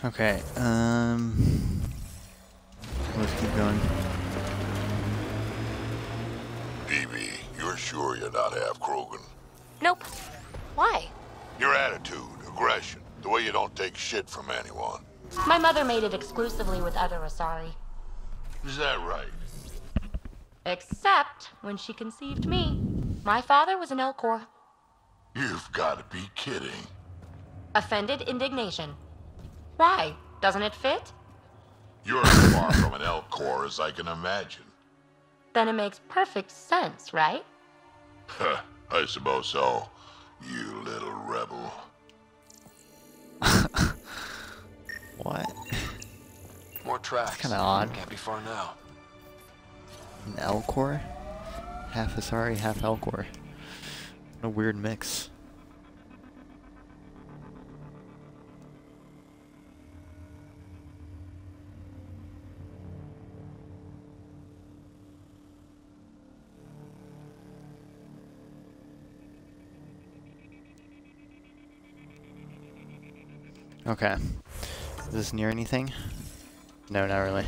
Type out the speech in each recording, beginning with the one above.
Okay, let's keep going. BB, you're sure you're not half Krogan? Nope. Why? Your attitude, aggression, the way you don't take shit from anyone. My mother made it exclusively with other Asari. Is that right? Except when she conceived me. My father was an Elcor. You've got to be kidding. Offended indignation. Why? Doesn't it fit? You're as far from an Elcor as I can imagine. Then it makes perfect sense, right? Huh, I suppose so. You little rebel. What? More tracks. Kinda odd. Can't be far now. An Elcor? Half Asari, half Elcor. What a weird mix. Okay. Is this near anything? No, not really.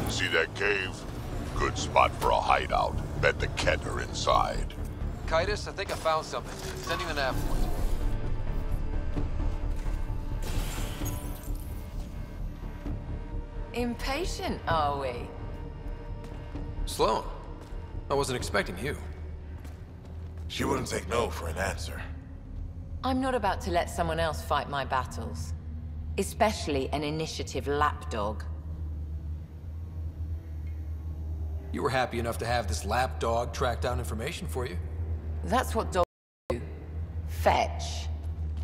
See that cave? Good spot for a hideout. Bet the Ket are inside. Kitus, I think I found something. Sending the nav point. Impatient, are we? Sloan, I wasn't expecting you. She wouldn't take no for an answer. I'm not about to let someone else fight my battles. Especially an initiative lapdog. You were happy enough to have this lapdog track down information for you. That's what dogs do. Fetch.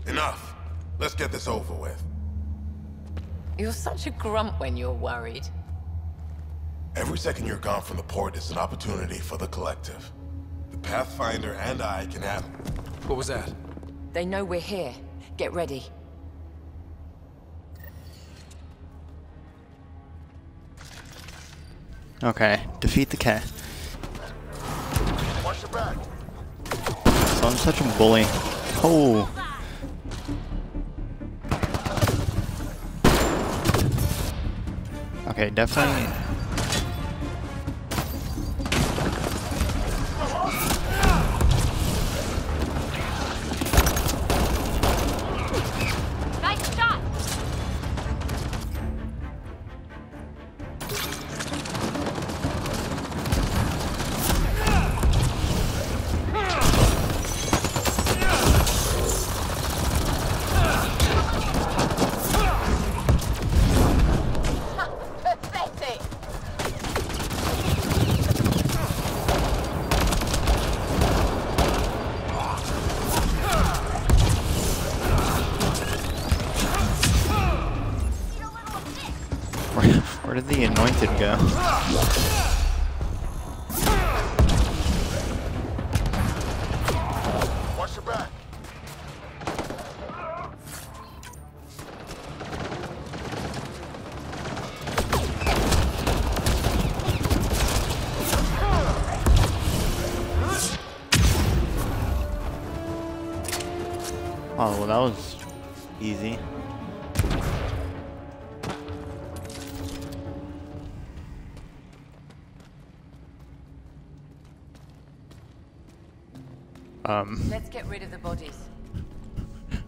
Enough. Let's get this over with. You're such a grump when you're worried. Every second you're gone from the port is an opportunity for the collective. The Pathfinder and I can have... What was that? They know we're here. Get ready. Okay, defeat the cat. Watch your back. So I'm such a bully. Oh. Okay, definitely. Nice shot! Pathetic! Where did the anointed go? Watch your back. Oh, well, that was easy. Let's get rid of the bodies.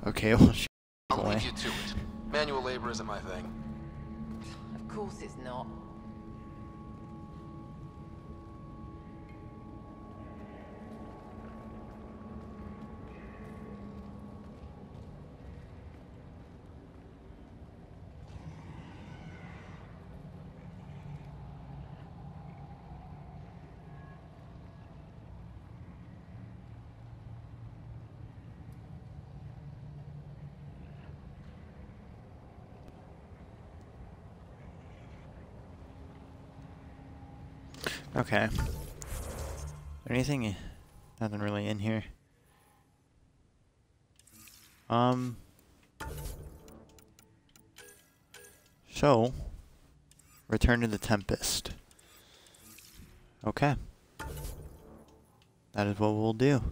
Okay, well, I'll leave you to it. Manual labor isn't my thing. Of course it's not. Okay. Anything? Nothing really in here. So, return to the Tempest. Okay. That is what we'll do.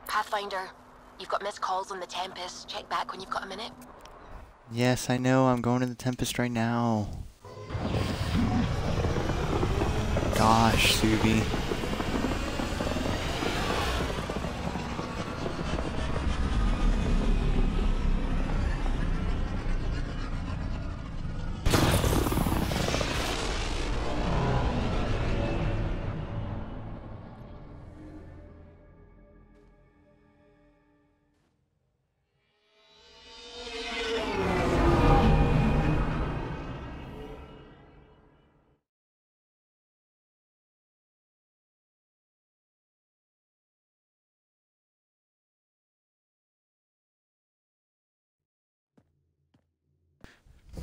Pathfinder, you've got missed calls on the Tempest. Check back when you've got a minute. Yes, I know. I'm going to the Tempest right now. Gosh, Subi.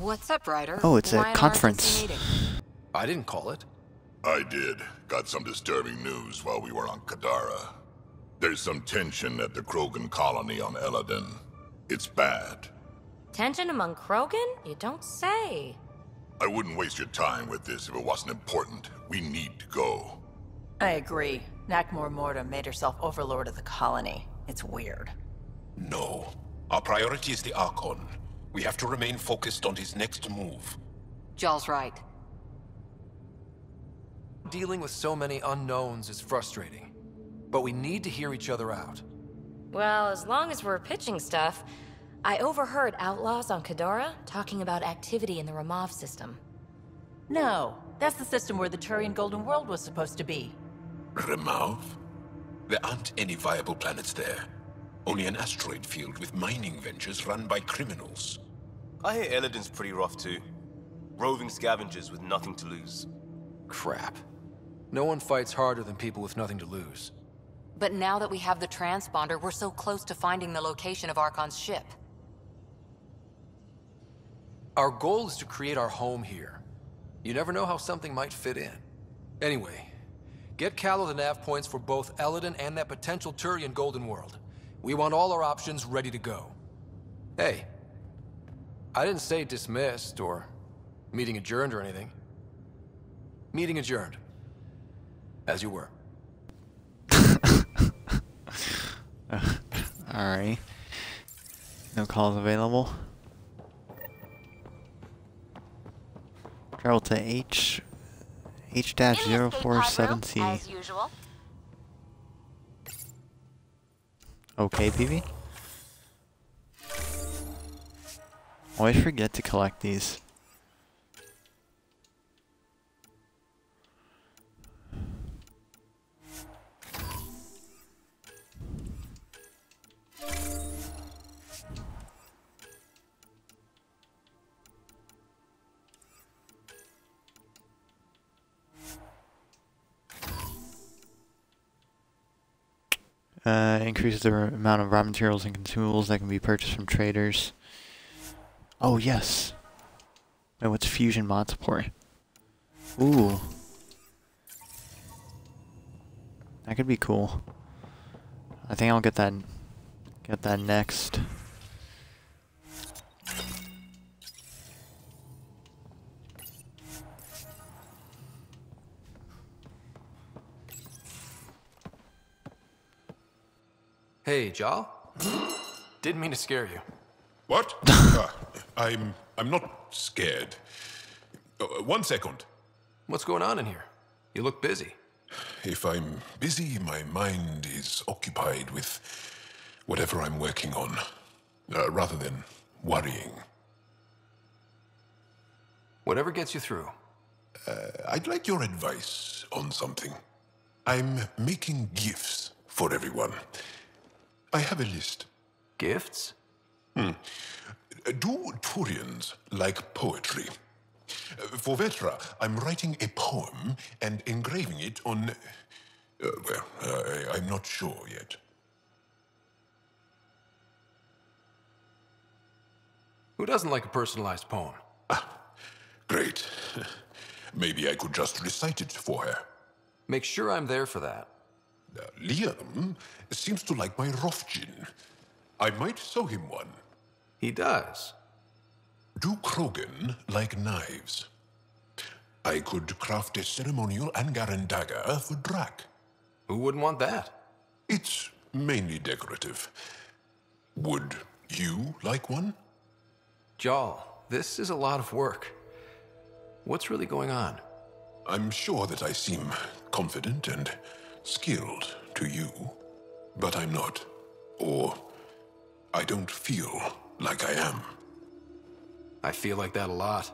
What's up, Ryder? Oh, it's a Why an conference. emergency meeting? I didn't call it. I did. Got some disturbing news while we were on Kadara. There's some tension at the Krogan colony on Eladin. It's bad. Tension among Krogan? You don't say. I wouldn't waste your time with this if it wasn't important. We need to go. I agree. Nakmor Morta made herself overlord of the colony. It's weird. No. Our priority is the Archon. We have to remain focused on his next move. Jaw's right. Dealing with so many unknowns is frustrating. But we need to hear each other out. Well, as long as we're pitching stuff, I overheard outlaws on Kadara talking about activity in the Ramov system. No, that's the system where the Turian Golden World was supposed to be. Remov? There aren't any viable planets there. Only an asteroid field with mining ventures run by criminals. I hear Eladin's pretty rough too. Roving scavengers with nothing to lose. Crap. No one fights harder than people with nothing to lose. But now that we have the transponder, we're so close to finding the location of Archon's ship. Our goal is to create our home here. You never know how something might fit in. Anyway, get Callow the nav points for both Eladin and that potential Turian Golden World. We want all our options ready to go. Hey, I didn't say dismissed or meeting adjourned or anything. Meeting adjourned. As you were. Alright. No calls available. Travel to H-047C. As usual. Okay, PV. Always forget to collect these. Increases the amount of raw materials and consumables that can be purchased from traders. Oh, yes. Wait, what's fusion mod support? Ooh. That could be cool. I think I'll get that next. Hey, Jal. Didn't mean to scare you. What? I'm not scared. 1 second. What's going on in here? You look busy. If I'm busy, my mind is occupied with whatever I'm working on, rather than worrying. Whatever gets you through. I'd like your advice on something. I'm making gifts for everyone. I have a list. Gifts? Do Turians like poetry? For Vetra, I'm writing a poem and engraving it on... I'm not sure yet. Who doesn't like a personalized poem? Great. Maybe I could just recite it for her. Make sure I'm there for that. Liam seems to like my Rofjin. I might sew him one. He does. Do Krogan like knives? I could craft a ceremonial Angaran dagger for Drac. Who wouldn't want that? It's mainly decorative. Would you like one? Jarl, this is a lot of work. What's really going on? I'm sure that I seem confident and skilled to you, but I'm not. Or I don't feel like I am. I feel like that a lot.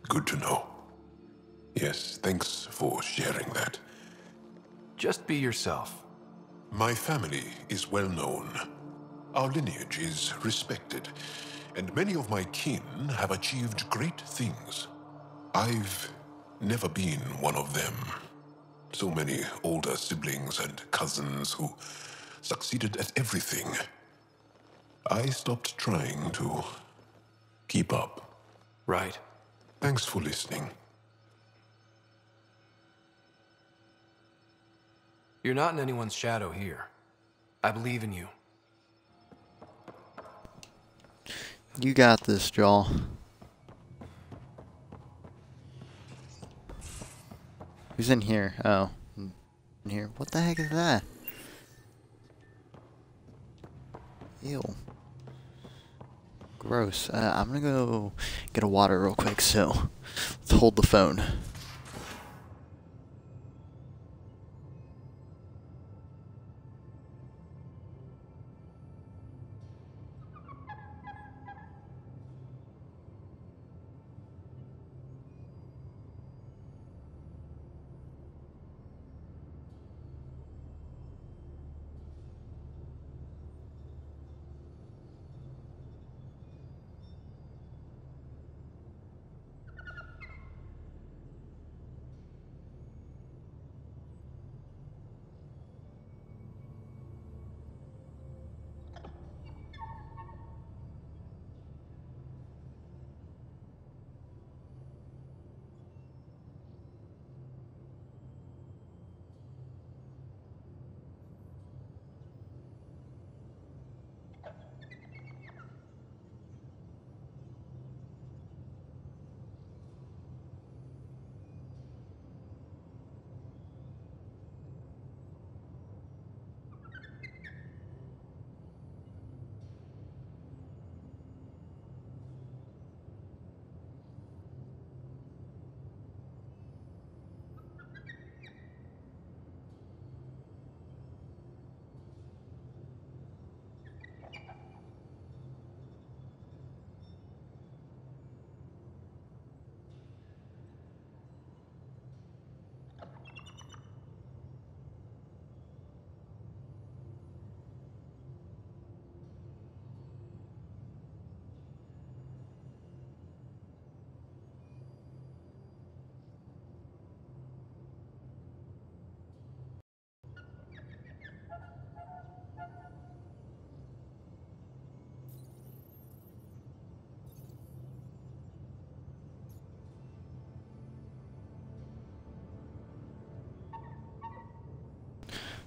Good to know. Yes, thanks for sharing that. Just be yourself. My family is well known. Our lineage is respected, and many of my kin have achieved great things. I've never been one of them. So many older siblings and cousins who succeeded at everything. I stopped trying to keep up. Right. Thanks for listening. You're not in anyone's shadow here. I believe in you. You got this, Joel. Who's in here? Oh. In here. What the heck is that? Ew. Gross. I'm gonna go get a water real quick, so let's hold the phone.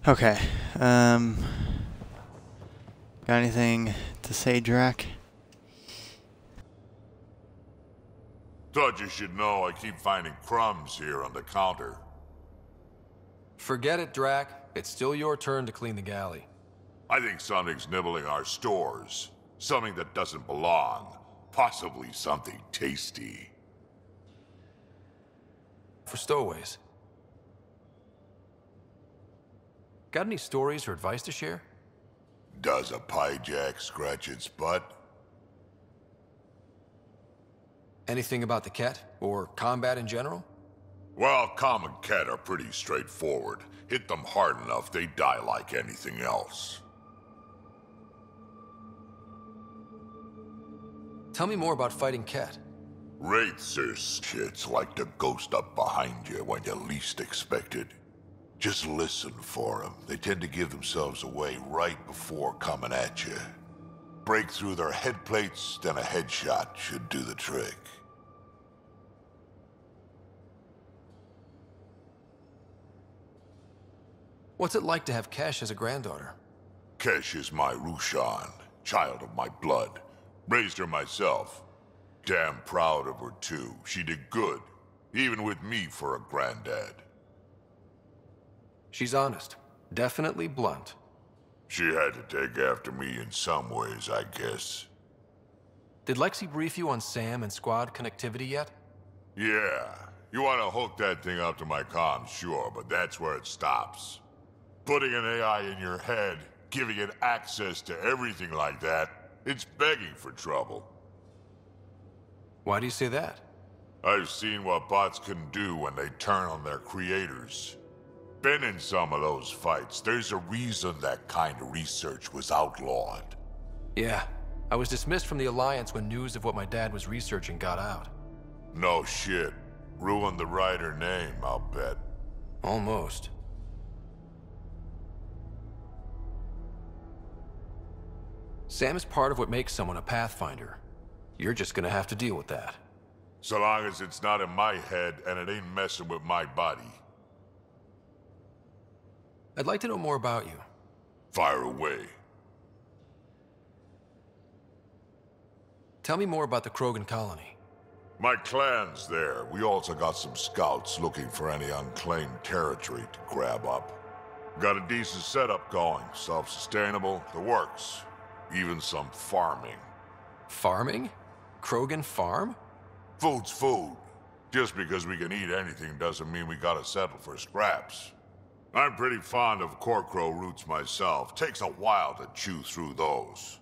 Okay. Got anything to say, Drac? Thought you should know I keep finding crumbs here on the counter. Forget it, Drac. It's still your turn to clean the galley. I think something's nibbling our stores. Something that doesn't belong. Possibly something tasty. for stowaways. Got any stories or advice to share? Does a pyjak scratch its butt? Anything about the Ket, or combat in general? Well, common Ket are pretty straightforward. Hit them hard enough, they die like anything else. Tell me more about fighting Ket. Wraiths are shits like the ghost up behind you when you least expect it. Just listen for them. They tend to give themselves away right before coming at you. Break through their head plates, then a headshot should do the trick. What's it like to have Kesh as a granddaughter? Kesh is my Rushan, child of my blood. Raised her myself. Damn proud of her too. She did good, even with me for a granddad. She's honest. Definitely blunt. She had to take after me in some ways, I guess. Did Lexi brief you on SAM and squad connectivity yet? Yeah. You want to hook that thing up to my comms, sure, but that's where it stops. Putting an AI in your head, giving it access to everything like that, it's begging for trouble. Why do you say that? I've seen what bots can do when they turn on their creators. Been in some of those fights. There's a reason that kind of research was outlawed. Yeah. I was dismissed from the Alliance when news of what my dad was researching got out. No shit. Ruined the writer name, I'll bet. Almost. Sam is part of what makes someone a Pathfinder. You're just gonna have to deal with that. So long as it's not in my head and it ain't messing with my body. I'd like to know more about you. Fire away. Tell me more about the Krogan colony. My clan's there. We also got some scouts looking for any unclaimed territory to grab up. Got a decent setup going. Self-sustainable, the works. Even some farming. Farming? Krogan farm? Food's food. Just because we can eat anything doesn't mean we gotta settle for scraps. I'm pretty fond of Corcrow roots myself. Takes a while to chew through those.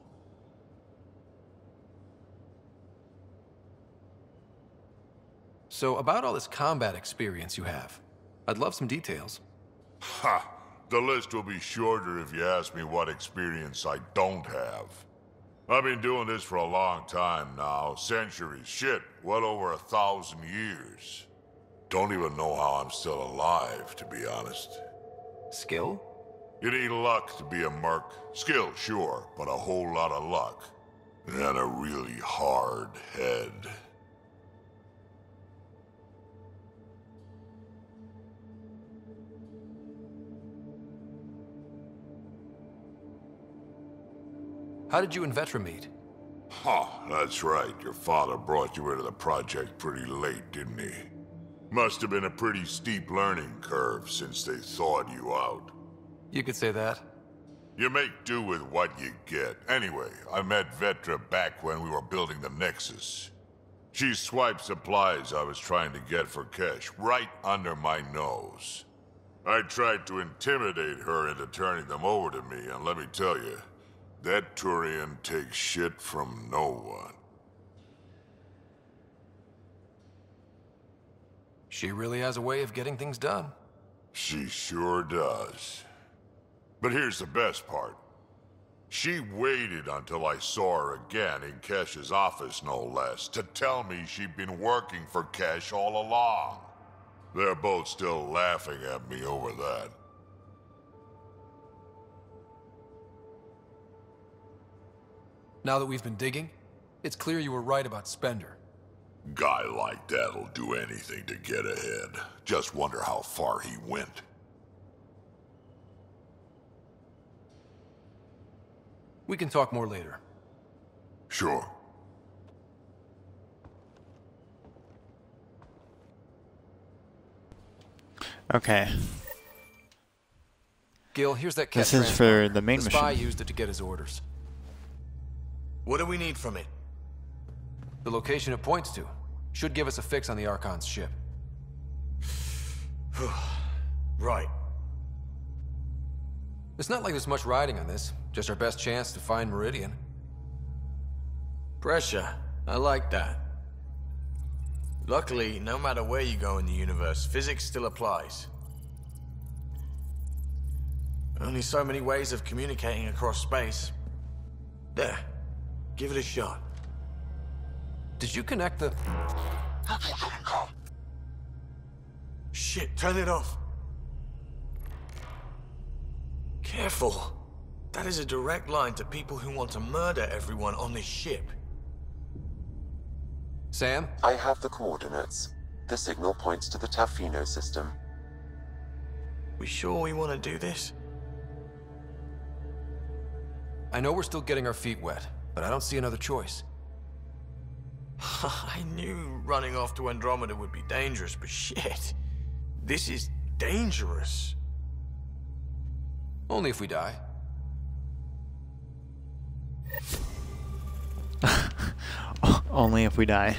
So, about all this combat experience you have, I'd love some details. Ha! The list will be shorter if you ask me what experience I don't have. I've been doing this for a long time now. Centuries. Shit, well over 1,000 years. Don't even know how I'm still alive, to be honest. Skill? You need luck to be a merc. Skill, sure, but a whole lot of luck. And a really hard head. How did you and Vetra meet? Huh, that's right. Your father brought you into the project pretty late, didn't he? Must have been a pretty steep learning curve since they thawed you out. You could say that. You make do with what you get. Anyway, I met Vetra back when we were building the Nexus. She swiped supplies I was trying to get for Kesh right under my nose. I tried to intimidate her into turning them over to me, and let me tell you, that Turian takes shit from no one. She really has a way of getting things done. She sure does. But here's the best part. She waited until I saw her again in Kesh's office, no less, to tell me she'd been working for Kesh all along. They're both still laughing at me over that. Now that we've been digging, it's clear you were right about Spender. Guy like that'll do anything to get ahead. Just wonder how far he went. We can talk more later. Sure. Okay. Gil, here's that cat This is for the main The spy mission. used it to get his orders. What do we need from it? The location it points to should give us a fix on the Archon's ship. Right. It's not like there's much riding on this. Just our best chance to find Meridian. Pressure. I like that. Luckily, no matter where you go in the universe, physics still applies. Only so many ways of communicating across space. There. Give it a shot. Did you connect the... Shit, turn it off. Careful. That is a direct line to people who want to murder everyone on this ship. Sam? I have the coordinates. The signal points to the Tafino system. We sure we want to do this? I know we're still getting our feet wet, but I don't see another choice. I knew running off to Andromeda would be dangerous, but shit. This is dangerous. Only if we die. Only if we die.